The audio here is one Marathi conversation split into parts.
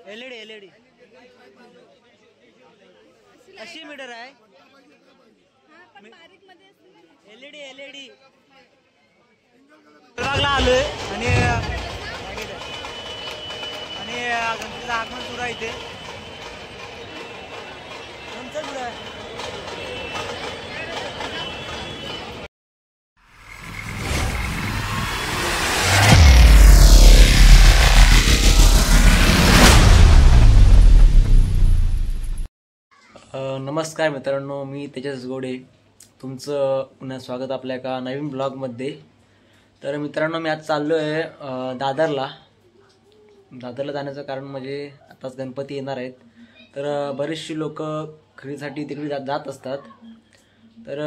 एलईडी 80 मीटर आहे. एलईडी विभागला आलोय आणि गणपतीचं आगमन सुरू आहे इथे. नमस्कार मित्रांनो, मी तेजस गोडे. तुमचं पुन्हा स्वागत आपल्या एका नवीन ब्लॉगमध्ये. तर मित्रांनो, मी आज चाललो आहे दादरला जाण्याचं कारण म्हणजे आताच गणपती येणार आहेत. तर बरेचशी लोक खरेदीसाठी तिकडे जात असतात. तर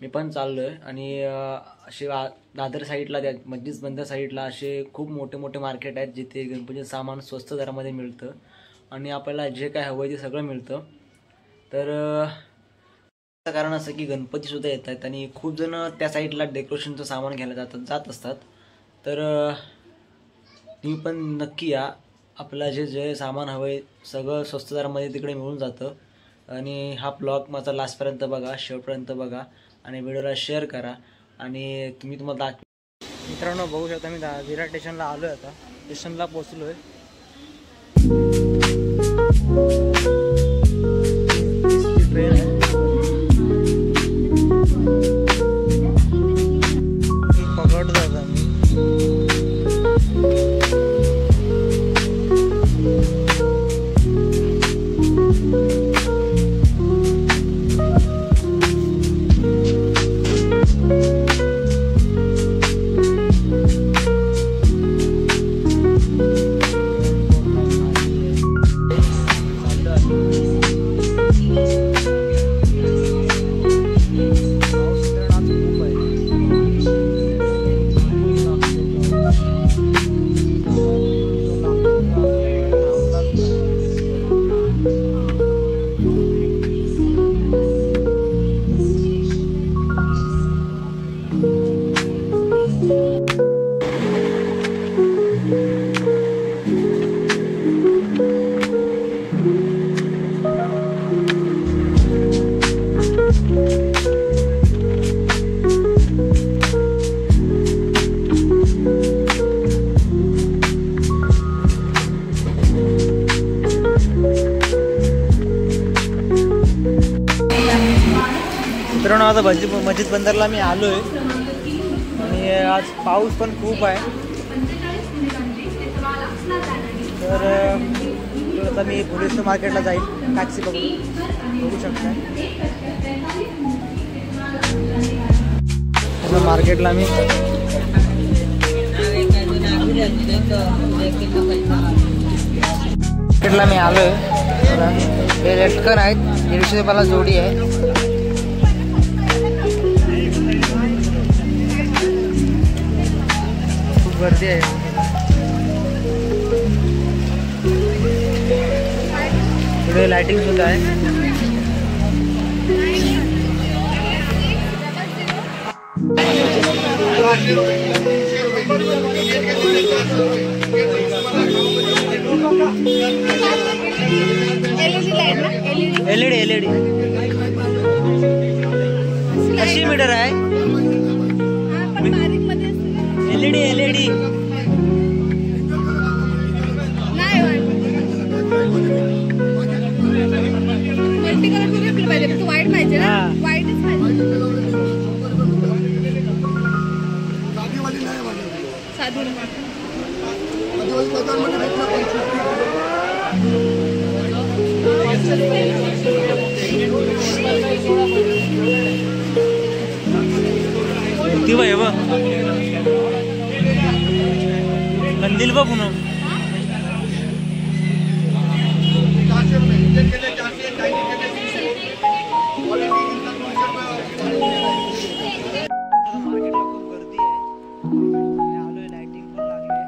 मी पण चाललो आहे आणि असे दादर साईडला मस्जिद बंदर साईडला असे खूप मोठे मोठे मार्केट आहेत जिथे गणपतीचं सामान स्वस्त दरामध्ये मिळतं आणि आपल्याला जे काय हवं ते सगळं मिळतं. तर कारण असं की गणपतीसुद्धा येत आहेत आणि खूप जण त्या साईडला डेकोरेशनचं सामान घ्यायला जात असतात. तर तुम्ही पण नक्की या. आपल्याला जे सामान हवं आहे सगळं स्वस्त दरामध्ये तिकडे मिळून जातं. आणि हा ब्लॉग माझा लास्टपर्यंत बघा, शेवटपर्यंत बघा आणि व्हिडिओला शेअर करा. आणि तुम्हाला मित्रांनो बघू शकता, मी विरार स्टेशनला आलो आहे. आता स्टेशनला पोचलो आहे. ट्रेन आहे. पकडतो आता मी. मित्रांनो, आता मस्जिद बंदरला मी आलो आहे आणि आज पाऊस पण खूप आहे. तर आता मी पोलीस मार्केटला जाईल टॅक्सी बघू शकता. मार्केटला मी आलो आहे. हे लटकन आहेत, 150 रुपयाला जोडी आहे. खूप गर्दी आहे. पुढे लाइटिंग सुद्धा आहे. एलईडी 80 मीटर आहे. एलईडी मल्टी कलर पाहिजे. तू व्हाईट पाहिजे ना? व्हाईटच पाहिजे. साधी कंदील बघ पुन्हा. मार्केटला खूप गर्दी आहे. आलोय, लाइटिंग पण लागली.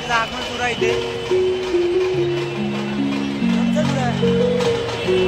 गणपतीचं आगमन सुरू आहे इथे. तुमचं सुरू आहे.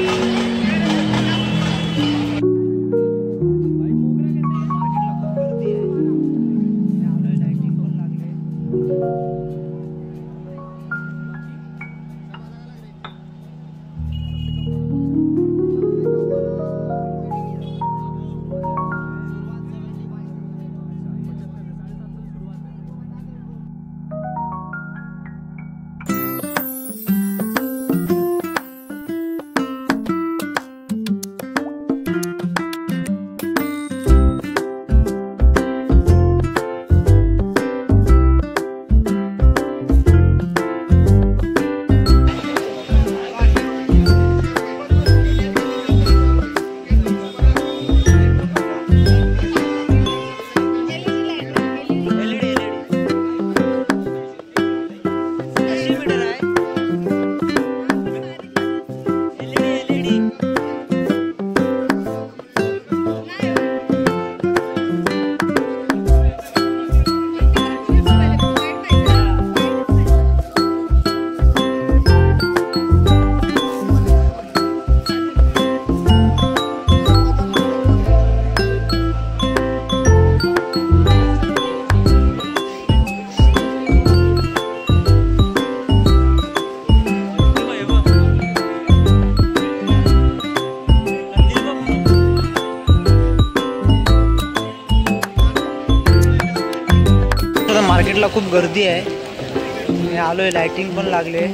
मार्केटला खूप गर्दी आहे. मी आलोय, लाइटिंग पण लागले.